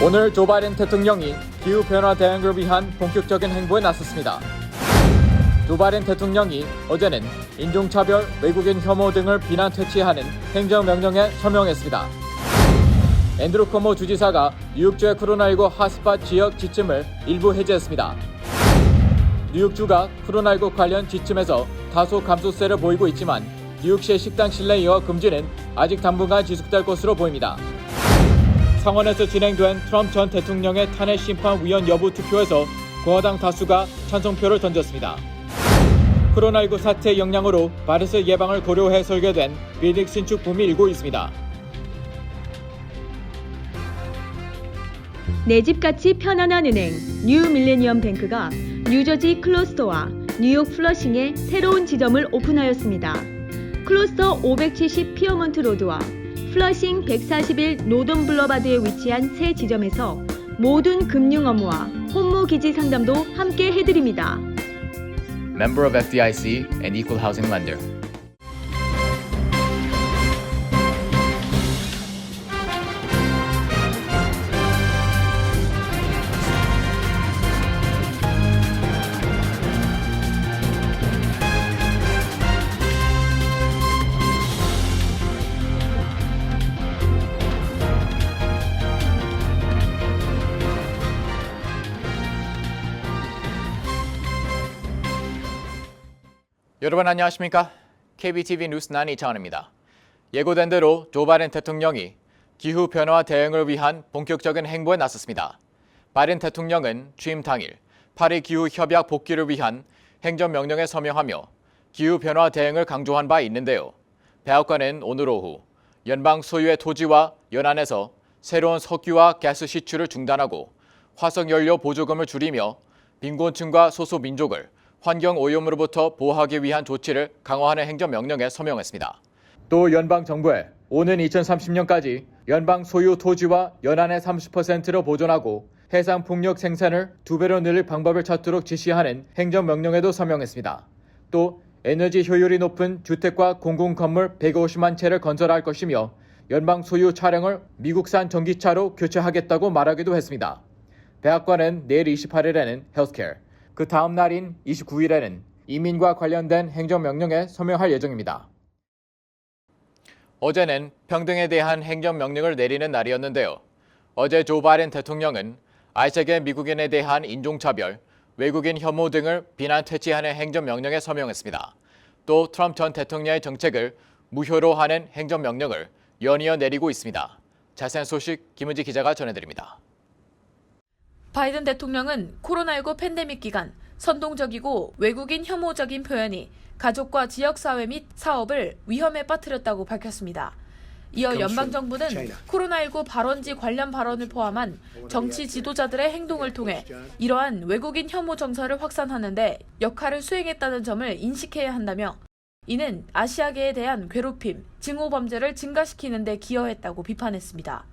오늘 조 바이든 대통령이 기후변화 대응을 위한 본격적인 행보에 나섰습니다. 조 바이든 대통령이 어제는 인종차별, 외국인 혐오 등을 비난 퇴치하는 행정명령에 서명했습니다. 앤드루 커모 주지사가 뉴욕주의 코로나19 핫스팟 지역 지침을 일부 해제했습니다. 뉴욕주가 코로나19 관련 지침에서 다소 감소세를 보이고 있지만 뉴욕시의 식당 실내 영업 금지는 아직 당분간 지속될 것으로 보입니다. 상원에서 진행된 트럼프 전 대통령의 탄핵 심판 위헌 여부 투표에서 공화당 다수가 찬성표를 던졌습니다. 코로나19 사태의 영향으로 바이러스 예방을 고려해 설계된 빌딩 신축 붐이 일고 있습니다. 내 집같이 편안한 은행 뉴 밀레니엄 뱅크가 뉴저지 클러스터와 뉴욕 플러싱에 새로운 지점을 오픈하였습니다. 클러스터 570 피어먼트 로드와 플러싱 141 노던 블러바드에 위치한 새 지점에서 모든 금융 업무와 혼무 기지 상담도 함께 해드립니다. Member of FDIC and Equal Housing Lender. 여러분 안녕하십니까? KBTV 뉴스9 이창원입니다. 예고된 대로 조 바이든 대통령이 기후변화 대응을 위한 본격적인 행보에 나섰습니다. 바이든 대통령은 취임 당일 파리 기후협약 복귀를 위한 행정명령에 서명하며 기후변화 대응을 강조한 바 있는데요. 백악관은 오늘 오후 연방 소유의 토지와 연안에서 새로운 석유와 가스 시추를 중단하고 화석연료 보조금을 줄이며 빈곤층과 소수민족을 환경오염으로부터 보호하기 위한 조치를 강화하는 행정명령에 서명했습니다. 또 연방정부에 오는 2030년까지 연방 소유 토지와 연안의 30%를 보존하고 해상풍력 생산을 2배로 늘릴 방법을 찾도록 지시하는 행정명령에도 서명했습니다. 또 에너지 효율이 높은 주택과 공공건물 150만 채를 건설할 것이며 연방 소유 차량을 미국산 전기차로 교체하겠다고 말하기도 했습니다. 백악관은 내일 28일에는 헬스케어, 그 다음 날인 29일에는 이민과 관련된 행정명령에 서명할 예정입니다. 어제는 평등에 대한 행정명령을 내리는 날이었는데요. 어제 조 바이든 대통령은 아이세계 미국인에 대한 인종차별, 외국인 혐오 등을 비난 퇴치하는 행정명령에 서명했습니다. 또 트럼프 전 대통령의 정책을 무효로 하는 행정명령을 연이어 내리고 있습니다. 자세한 소식 김은지 기자가 전해드립니다. 바이든 대통령은 코로나19 팬데믹 기간 선동적이고 외국인 혐오적인 표현이 가족과 지역사회 및 사업을 위험에 빠뜨렸다고 밝혔습니다. 이어 연방정부는 코로나19 발원지 관련 발언을 포함한 정치 지도자들의 행동을 통해 이러한 외국인 혐오 정서를 확산하는 데 역할을 수행했다는 점을 인식해야 한다며 이는 아시아계에 대한 괴롭힘, 증오 범죄를 증가시키는 데 기여했다고 비판했습니다.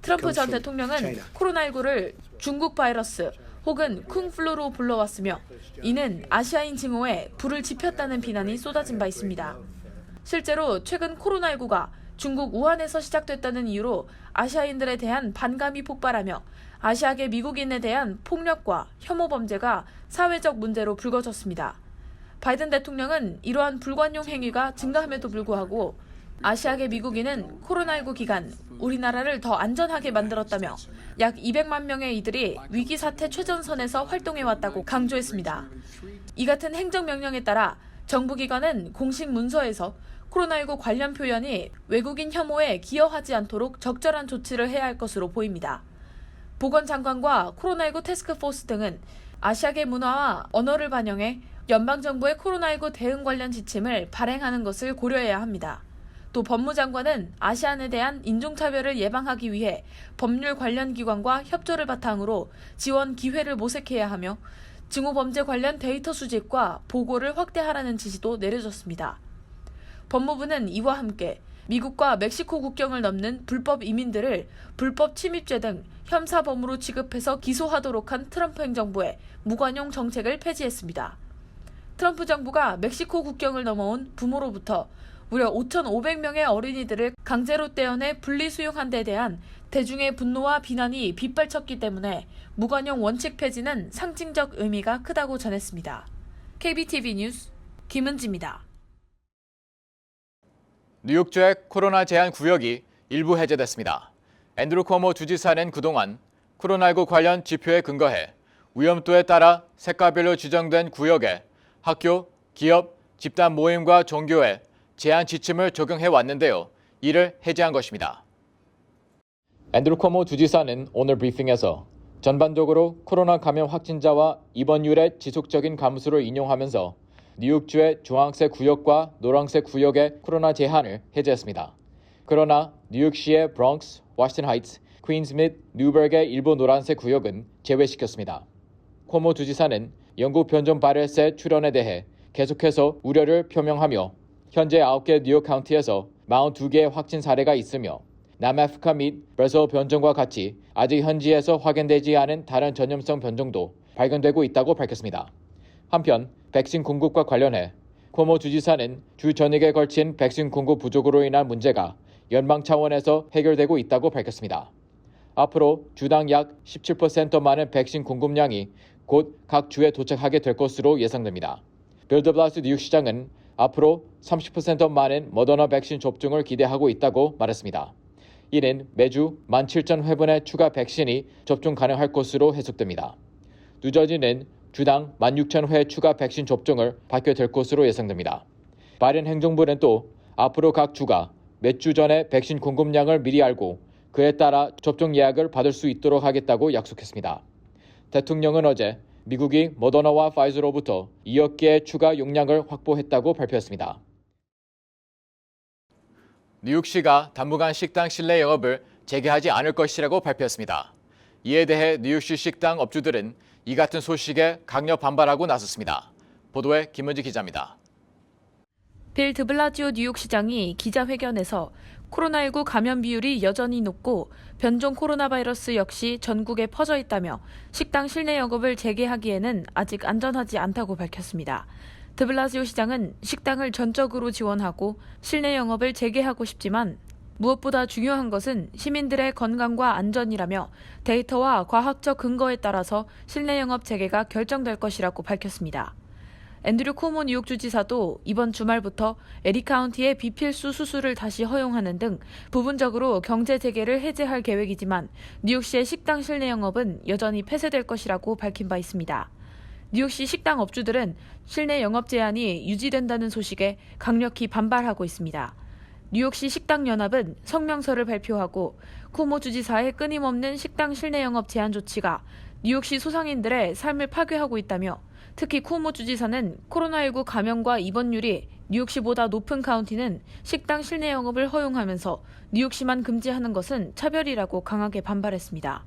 트럼프 전 대통령은 코로나19를 중국 바이러스 혹은 쿵플루로 불러왔으며 이는 아시아인 증오에 불을 지폈다는 비난이 쏟아진 바 있습니다. 실제로 최근 코로나19가 중국 우한에서 시작됐다는 이유로 아시아인들에 대한 반감이 폭발하며 아시아계 미국인에 대한 폭력과 혐오 범죄가 사회적 문제로 불거졌습니다. 바이든 대통령은 이러한 불관용 행위가 증가함에도 불구하고 아시아계 미국인은 코로나19 기간 우리나라를 더 안전하게 만들었다며 약 200만 명의 이들이 위기 사태 최전선에서 활동해왔다고 강조했습니다. 이 같은 행정명령에 따라 정부기관은 공식 문서에서 코로나19 관련 표현이 외국인 혐오에 기여하지 않도록 적절한 조치를 해야 할 것으로 보입니다. 보건장관과 코로나19 태스크포스 등은 아시아계 문화와 언어를 반영해 연방정부의 코로나19 대응 관련 지침을 발행하는 것을 고려해야 합니다. 또 법무장관은 아시안에 대한 인종차별을 예방하기 위해 법률 관련 기관과 협조를 바탕으로 지원 기회를 모색해야 하며 증오범죄 관련 데이터 수집과 보고를 확대하라는 지시도 내려졌습니다. 법무부는 이와 함께 미국과 멕시코 국경을 넘는 불법 이민들을 불법 침입죄 등 형사범으로 취급해서 기소하도록 한 트럼프 행정부의 무관용 정책을 폐지했습니다. 트럼프 정부가 멕시코 국경을 넘어온 부모로부터 무려 5,500명의 어린이들을 강제로 떼어내 분리수용한 데 대한 대중의 분노와 비난이 빗발쳤기 때문에 무관용 원칙 폐지는 상징적 의미가 크다고 전했습니다. KBTV 뉴스 김은지입니다. 뉴욕주의 코로나 제한 구역이 일부 해제됐습니다. 앤드루 쿼모 주지사는 그동안 코로나19 관련 지표에 근거해 위험도에 따라 색깔별로 지정된 구역에 학교, 기업, 집단 모임과 종교에 제한 지침을 적용해 왔는데요. 이를 해제한 것입니다. 앤드루 쿼모 주지사는 오늘 브리핑에서 전반적으로 코로나 감염 확진자와 입원율의 지속적인 감소를 인용하면서 뉴욕주의 주황색 구역과 노란색 구역의 코로나 제한을 해제했습니다. 그러나 뉴욕시의 브롱스, 워싱턴 하이츠, 퀸즈 및 뉴버그의 일부 노란색 구역은 제외시켰습니다. 쿼모 주지사는 영국 변종 바이러스의 출현에 대해 계속해서 우려를 표명하며 현재 9개 뉴욕 카운티에서 42개의 확진 사례가 있으며 남아프리카 및 브라질 변종과 같이 아직 현지에서 확인되지 않은 다른 전염성 변종도 발견되고 있다고 밝혔습니다. 한편 백신 공급과 관련해 쿼모 주지사는 주 전역에 걸친 백신 공급 부족으로 인한 문제가 연방 차원에서 해결되고 있다고 밝혔습니다. 앞으로 주당 약 17% 많은 백신 공급량이 곧 각 주에 도착하게 될 것으로 예상됩니다. 빌 더 블라시오 뉴욕시장은 앞으로 30% 많은 모더나 백신 접종을 기대하고 있다고 말했습니다. 이는 매주 17,000회분의 추가 백신이 접종 가능할 것으로 해석됩니다. 뉴저지는 주당 16,000회 추가 백신 접종을 받게 될 것으로 예상됩니다. 바이든 행정부는 또 앞으로 각 주가 몇 주 전에 백신 공급량을 미리 알고 그에 따라 접종 예약을 받을 수 있도록 하겠다고 약속했습니다. 대통령은 어제 미국이 모더나와 파이저로부터 2억 개의 추가 용량을 확보했다고 발표했습니다. 뉴욕시가 당분간 식당 실내 영업을 재개하지 않을 것이라고 발표했습니다. 이에 대해 뉴욕시 식당 업주들은 이 같은 소식에 강력 반발하고 나섰습니다. 보도에 김은지 기자입니다. 빌 드블라지오 뉴욕시장이 기자회견에서 코로나19 감염 비율이 여전히 높고 변종 코로나 바이러스 역시 전국에 퍼져 있다며 식당 실내 영업을 재개하기에는 아직 안전하지 않다고 밝혔습니다. 드블라지오 시장은 식당을 전적으로 지원하고 실내 영업을 재개하고 싶지만 무엇보다 중요한 것은 시민들의 건강과 안전이라며 데이터와 과학적 근거에 따라서 실내 영업 재개가 결정될 것이라고 밝혔습니다. 앤드류 쿼모 뉴욕 주지사도 이번 주말부터 에리 카운티의 비필수 수술을 다시 허용하는 등 부분적으로 경제 재개를 해제할 계획이지만 뉴욕시의 식당 실내 영업은 여전히 폐쇄될 것이라고 밝힌 바 있습니다. 뉴욕시 식당 업주들은 실내 영업 제한이 유지된다는 소식에 강력히 반발하고 있습니다. 뉴욕시 식당연합은 성명서를 발표하고 쿼모 주지사의 끊임없는 식당 실내 영업 제한 조치가 뉴욕시 소상인들의 삶을 파괴하고 있다며 특히 쿼모 주지사는 코로나19 감염과 입원율이 뉴욕시보다 높은 카운티는 식당 실내 영업을 허용하면서 뉴욕시만 금지하는 것은 차별이라고 강하게 반발했습니다.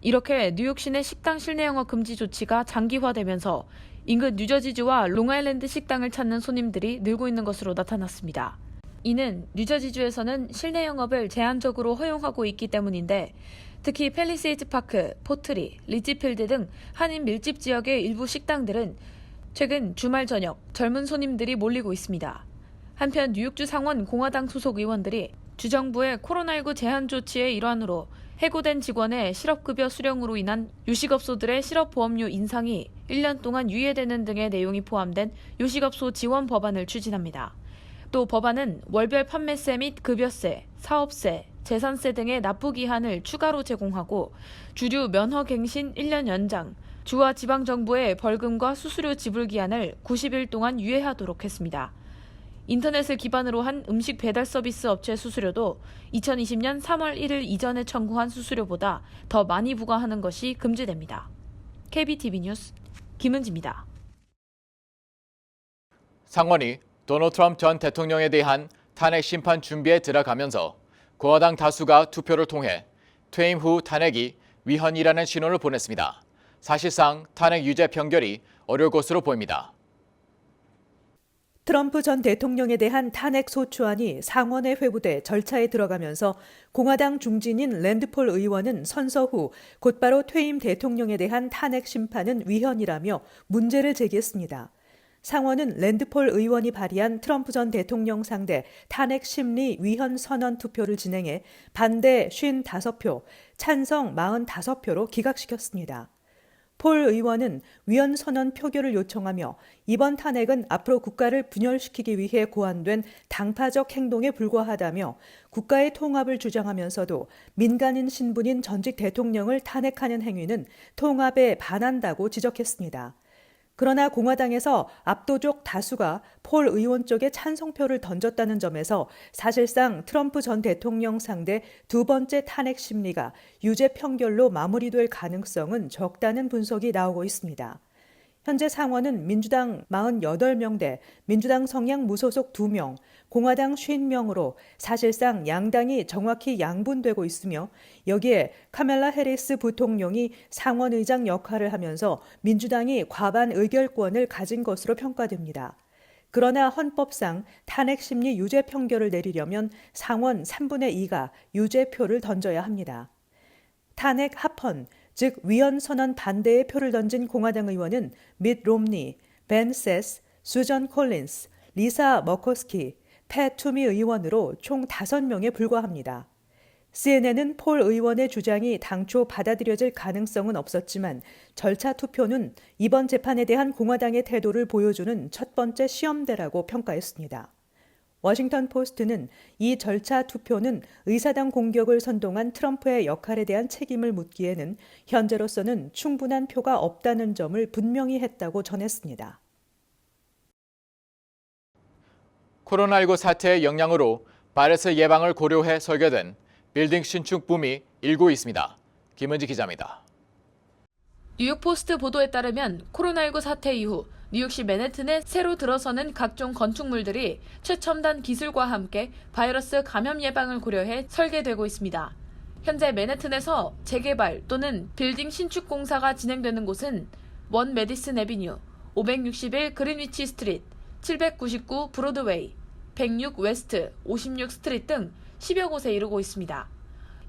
이렇게 뉴욕시 내 식당 실내 영업 금지 조치가 장기화되면서 인근 뉴저지주와 롱아일랜드 식당을 찾는 손님들이 늘고 있는 것으로 나타났습니다. 이는 뉴저지주에서는 실내 영업을 제한적으로 허용하고 있기 때문인데 특히 팰리세이드 파크, 포트리, 리치필드 등 한인 밀집 지역의 일부 식당들은 최근 주말 저녁 젊은 손님들이 몰리고 있습니다. 한편 뉴욕주 상원 공화당 소속 의원들이 주정부의 코로나19 제한 조치의 일환으로 해고된 직원의 실업급여 수령으로 인한 요식업소들의 실업보험료 인상이 1년 동안 유예되는 등의 내용이 포함된 요식업소 지원 법안을 추진합니다. 또 법안은 월별 판매세 및 급여세, 사업세, 재산세 등의 납부 기한을 추가로 제공하고 주류 면허갱신 1년 연장, 주와 지방정부의 벌금과 수수료 지불 기한을 90일 동안 유예하도록 했습니다. 인터넷을 기반으로 한 음식 배달 서비스 업체 수수료도 2020년 3월 1일 이전에 청구한 수수료보다 더 많이 부과하는 것이 금지됩니다. KBTV 뉴스 김은지입니다. 상원이 도널드 트럼프 전 대통령에 대한 탄핵 심판 준비에 들어가면서 공화당 다수가 투표를 통해 퇴임 후 탄핵이 위헌이라는 신호를 보냈습니다. 사실상 탄핵 유죄 판결이 어려울 것으로 보입니다. 트럼프 전 대통령에 대한 탄핵 소추안이 상원에 회부돼 절차에 들어가면서 공화당 중진인 랜드폴 의원은 선서 후 곧바로 퇴임 대통령에 대한 탄핵 심판은 위헌이라며 문제를 제기했습니다. 상원은 랜드폴 의원이 발의한 트럼프 전 대통령 상대 탄핵 심리 위헌 선언 투표를 진행해 반대 55표, 찬성 45표로 기각시켰습니다. 폴 의원은 위헌 선언 표결을 요청하며 이번 탄핵은 앞으로 국가를 분열시키기 위해 고안된 당파적 행동에 불과하다며 국가의 통합을 주장하면서도 민간인 신분인 전직 대통령을 탄핵하는 행위는 통합에 반한다고 지적했습니다. 그러나 공화당에서 압도적 다수가 폴 의원 쪽에 찬성표를 던졌다는 점에서 사실상 트럼프 전 대통령 상대 두 번째 탄핵 심리가 유죄 판결로 마무리될 가능성은 적다는 분석이 나오고 있습니다. 현재 상원은 민주당 48명 대 민주당 성향 무소속 2명, 공화당 50명으로 사실상 양당이 정확히 양분되고 있으며 여기에 카멜라 해리스 부통령이 상원의장 역할을 하면서 민주당이 과반 의결권을 가진 것으로 평가됩니다. 그러나 헌법상 탄핵 심리 유죄 판결을 내리려면 상원 3분의 2가 유죄표를 던져야 합니다. 탄핵 합헌, 즉 위헌 선언 반대의 표를 던진 공화당 의원은 밋 롬니, 벤 세스, 수전 콜린스, 리사 머커스키, 팻 투미 의원으로 총 5명에 불과합니다. CNN은 폴 의원의 주장이 당초 받아들여질 가능성은 없었지만 절차 투표는 이번 재판에 대한 공화당의 태도를 보여주는 첫 번째 시험대라고 평가했습니다. 워싱턴 포스트는 이 절차 투표는 의사당 공격을 선동한 트럼프의 역할에 대한 책임을 묻기에는 현재로서는 충분한 표가 없다는 점을 분명히 했다고 전했습니다. 코로나19 사태의 영향으로 바이러스 예방을 고려해 설계된 빌딩 신축 붐이 일고 있습니다. 김은지 기자입니다. 뉴욕 포스트 보도에 따르면 코로나19 사태 이후 뉴욕시 맨해튼에 새로 들어서는 각종 건축물들이 최첨단 기술과 함께 바이러스 감염 예방을 고려해 설계되고 있습니다. 현재 맨해튼에서 재개발 또는 빌딩 신축 공사가 진행되는 곳은 1 메디슨 애비뉴, 561 그린위치 스트리트, 799 브로드웨이, 106 웨스트, 56 스트리트 등 10여 곳에 이르고 있습니다.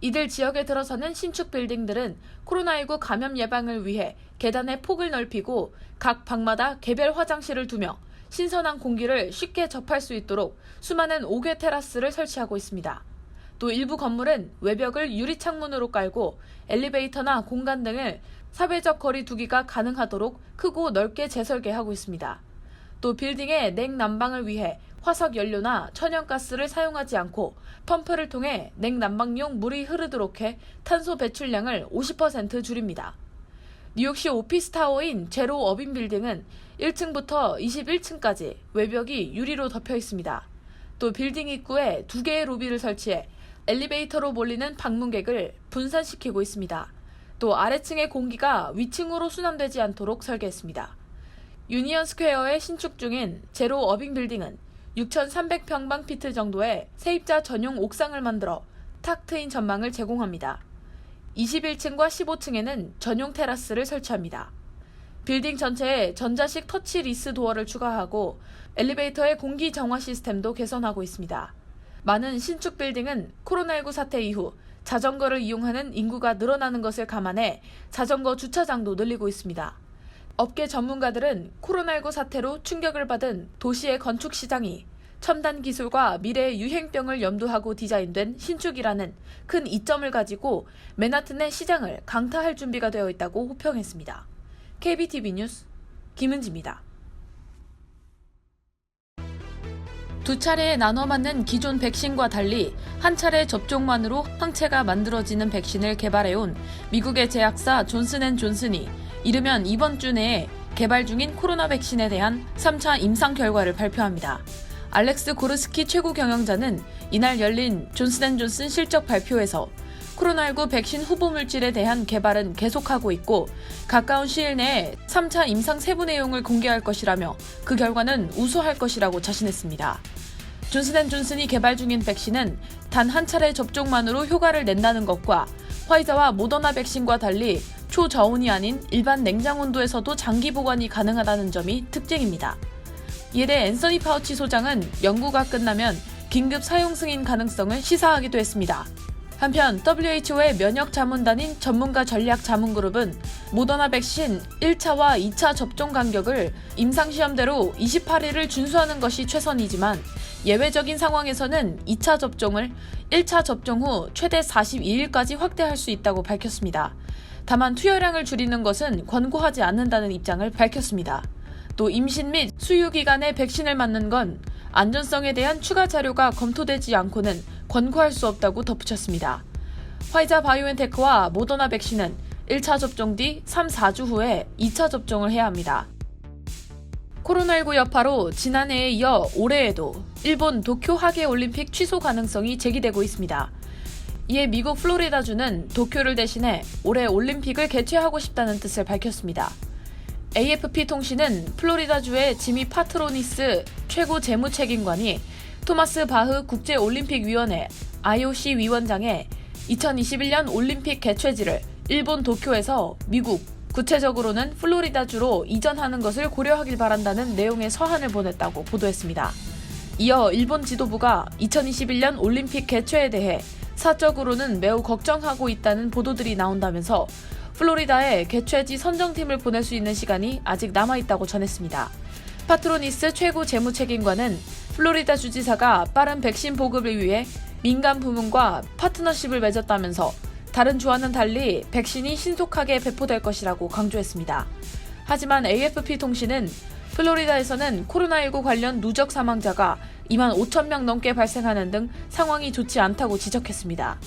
이들 지역에 들어서는 신축 빌딩들은 코로나19 감염 예방을 위해 계단의 폭을 넓히고 각 방마다 개별 화장실을 두며 신선한 공기를 쉽게 접할 수 있도록 수많은 5개 테라스를 설치하고 있습니다. 또 일부 건물은 외벽을 유리창문으로 깔고 엘리베이터나 공간 등을 사회적 거리 두기가 가능하도록 크고 넓게 재설계하고 있습니다. 또 빌딩의 냉난방을 위해 화석 연료나 천연가스를 사용하지 않고 펌프를 통해 냉난방용 물이 흐르도록 해 탄소 배출량을 50% 줄입니다. 뉴욕시 오피스타워인 제로 어빈 빌딩은 1층부터 21층까지 외벽이 유리로 덮여 있습니다. 또 빌딩 입구에 2개의 로비를 설치해 엘리베이터로 몰리는 방문객을 분산시키고 있습니다. 또 아래층의 공기가 위층으로 순환되지 않도록 설계했습니다. 유니언 스퀘어에 신축 중인 제로 어빙 빌딩은 6,300평방피트 정도의 세입자 전용 옥상을 만들어 탁 트인 전망을 제공합니다. 21층과 15층에는 전용 테라스를 설치합니다. 빌딩 전체에 전자식 터치 리스 도어를 추가하고 엘리베이터의 공기 정화 시스템도 개선하고 있습니다. 많은 신축 빌딩은 코로나19 사태 이후 자전거를 이용하는 인구가 늘어나는 것을 감안해 자전거 주차장도 늘리고 있습니다. 업계 전문가들은 코로나19 사태로 충격을 받은 도시의 건축 시장이 첨단 기술과 미래의 유행병을 염두하고 디자인된 신축이라는 큰 이점을 가지고 맨하튼의 시장을 강타할 준비가 되어 있다고 호평했습니다. KBTV 뉴스 김은지입니다. 두 차례에 나눠 맞는 기존 백신과 달리 한 차례 접종만으로 항체가 만들어지는 백신을 개발해온 미국의 제약사 존슨앤존슨이 이르면 이번 주 내에 개발 중인 코로나 백신에 대한 3차 임상 결과를 발표합니다. 알렉스 고르스키 최고 경영자는 이날 열린 존슨앤존슨 실적 발표에서 코로나19 백신 후보 물질에 대한 개발은 계속하고 있고 가까운 시일 내에 3차 임상 세부 내용을 공개할 것이라며 그 결과는 우수할 것이라고 자신했습니다. 존슨앤존슨이 개발 중인 백신은 단 한 차례 접종만으로 효과를 낸다는 것과 화이자와 모더나 백신과 달리 초저온이 아닌 일반 냉장 온도에서도 장기 보관이 가능하다는 점이 특징입니다. 이에 대해 앤서니 파우치 소장은 연구가 끝나면 긴급 사용 승인 가능성을 시사하기도 했습니다. 한편 WHO의 면역자문단인 전문가 전략자문그룹은 모더나 백신 1차와 2차 접종 간격을 임상시험대로 28일을 준수하는 것이 최선이지만 예외적인 상황에서는 2차 접종을 1차 접종 후 최대 42일까지 확대할 수 있다고 밝혔습니다. 다만 투여량을 줄이는 것은 권고하지 않는다는 입장을 밝혔습니다. 또 임신 및 수유 기간에 백신을 맞는 건 안전성에 대한 추가 자료가 검토되지 않고는 권고할 수 없다고 덧붙였습니다. 화이자 바이오엔테크와 모더나 백신은 1차 접종 뒤 3, 4주 후에 2차 접종을 해야 합니다. 코로나19 여파로 지난해에 이어 올해에도 일본 도쿄 하계올림픽 취소 가능성이 제기되고 있습니다. 이에 미국 플로리다주는 도쿄를 대신해 올해 올림픽을 개최하고 싶다는 뜻을 밝혔습니다. AFP 통신은 플로리다주의 지미 파트로니스 최고 재무책임관이 토마스 바흐 국제올림픽위원회 IOC 위원장에 2021년 올림픽 개최지를 일본 도쿄에서 미국, 구체적으로는 플로리다주로 이전하는 것을 고려하길 바란다는 내용의 서한을 보냈다고 보도했습니다. 이어 일본 지도부가 2021년 올림픽 개최에 대해 사적으로는 매우 걱정하고 있다는 보도들이 나온다면서 플로리다에 개최지 선정팀을 보낼 수 있는 시간이 아직 남아있다고 전했습니다. 파트로니스 최고 재무책임관은 플로리다 주지사가 빠른 백신 보급을 위해 민간 부문과 파트너십을 맺었다면서 다른 주와는 달리 백신이 신속하게 배포될 것이라고 강조했습니다. 하지만 AFP 통신은 플로리다에서는 코로나19 관련 누적 사망자가 2만 5천 명 넘게 발생하는 등 상황이 좋지 않다고 지적했습니다.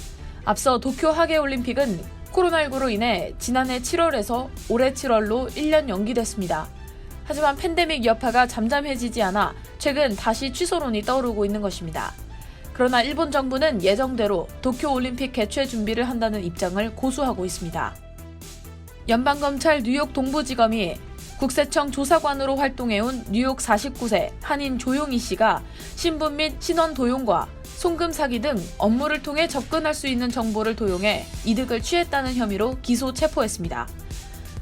앞서 도쿄 하계올림픽은 코로나19로 인해 지난해 7월에서 올해 7월로 1년 연기됐습니다. 하지만 팬데믹 여파가 잠잠해지지 않아 최근 다시 취소론이 떠오르고 있는 것입니다. 그러나 일본 정부는 예정대로 도쿄올림픽 개최 준비를 한다는 입장을 고수하고 있습니다. 연방검찰 뉴욕 동부지검이 국세청 조사관으로 활동해온 뉴욕 49세 한인 조용희 씨가 신분 및 신원 도용과 송금 사기 등 업무를 통해 접근할 수 있는 정보를 도용해 이득을 취했다는 혐의로 기소 체포했습니다.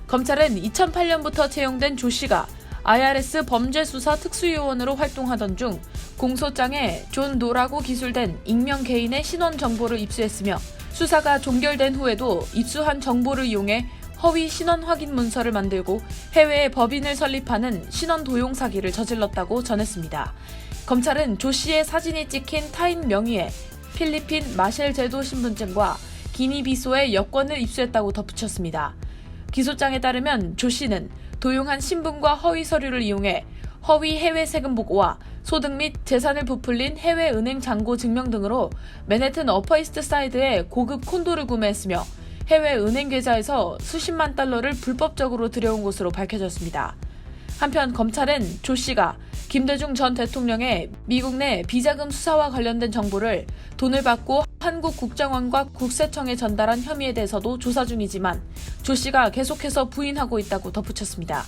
검찰은 2008년부터 채용된 조 씨가 IRS 범죄수사 특수요원으로 활동하던 중 공소장에 존 도라고 기술된 익명 개인의 신원 정보를 입수했으며 수사가 종결된 후에도 입수한 정보를 이용해 허위 신원 확인 문서를 만들고 해외에 법인을 설립하는 신원 도용 사기를 저질렀다고 전했습니다. 검찰은 조 씨의 사진이 찍힌 타인 명의의 필리핀 마셸 제도 신분증과 기니비소의 여권을 입수했다고 덧붙였습니다. 기소장에 따르면 조 씨는 도용한 신분과 허위 서류를 이용해 허위 해외 세금 보고와 소득 및 재산을 부풀린 해외 은행 잔고 증명 등으로 맨해튼 어퍼이스트 사이드에 고급 콘도를 구매했으며 해외 은행 계좌에서 수십만 달러를 불법적으로 들여온 것으로 밝혀졌습니다. 한편 검찰은 조 씨가 김대중 전 대통령의 미국 내 비자금 수사와 관련된 정보를 돈을 받고 한국 국정원과 국세청에 전달한 혐의에 대해서도 조사 중이지만 조 씨가 계속해서 부인하고 있다고 덧붙였습니다.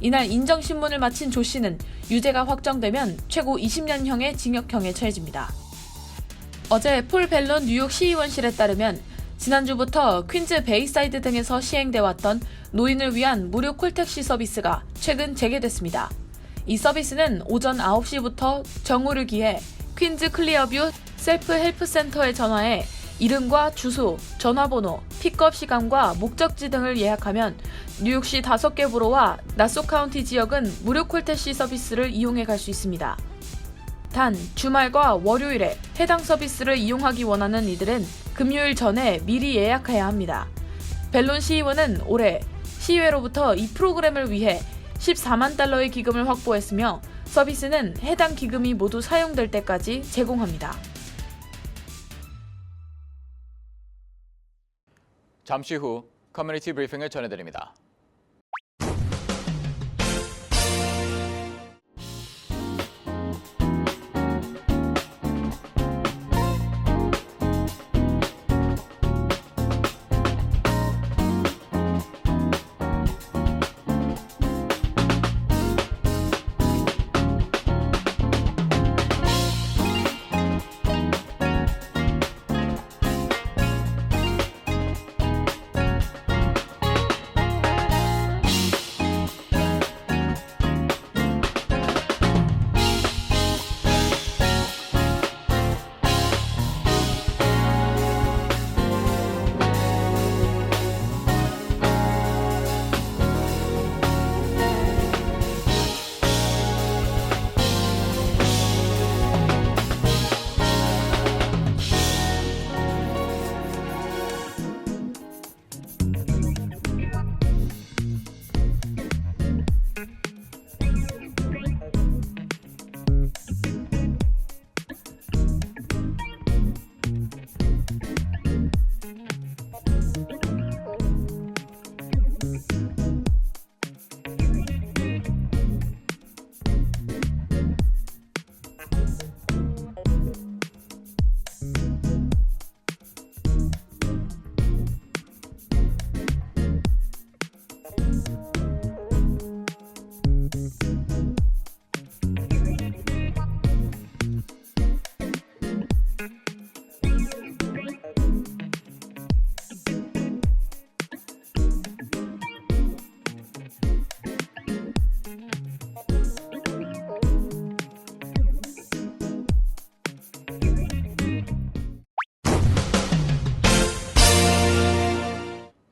이날 인정신문을 마친 조 씨는 유죄가 확정되면 최고 20년형의 징역형에 처해집니다. 어제 폴 벨론 뉴욕 시의원실에 따르면 지난주부터 퀸즈 베이사이드 등에서 시행돼 왔던 노인을 위한 무료 콜택시 서비스가 최근 재개됐습니다. 이 서비스는 오전 9시부터 정오를 기해 퀸즈 클리어뷰 셀프 헬프센터에 전화해 이름과 주소, 전화번호, 픽업 시간과 목적지 등을 예약하면 뉴욕시 5개 부로와 나소 카운티 지역은 무료 콜택시 서비스를 이용해 갈 수 있습니다. 단 주말과 월요일에 해당 서비스를 이용하기 원하는 이들은 금요일 전에 미리 예약해야 합니다. 벨론 시의원은 올해 시의회로부터 이 프로그램을 위해 14만 달러의 기금을 확보했으며 서비스는 해당 기금이 모두 사용될 때까지 제공합니다. 잠시 후 커뮤니티 브리핑을 전해드립니다.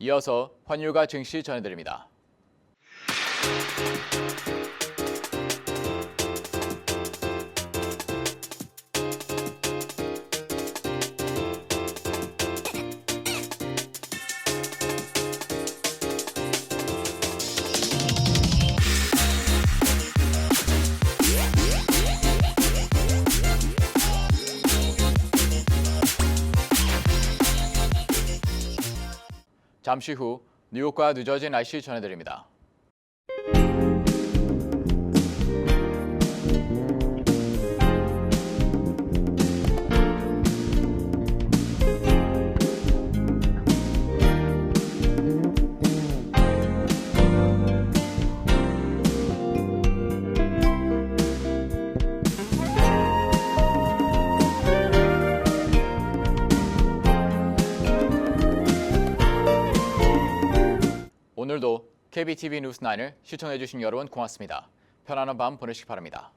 이어서 환율과 증시 전해드립니다. 잠시 후 뉴욕과 뉴저지 날씨 전해드립니다. 오늘도 KBTV 뉴스9을 시청해주신 여러분 고맙습니다. 편안한 밤 보내시기 바랍니다.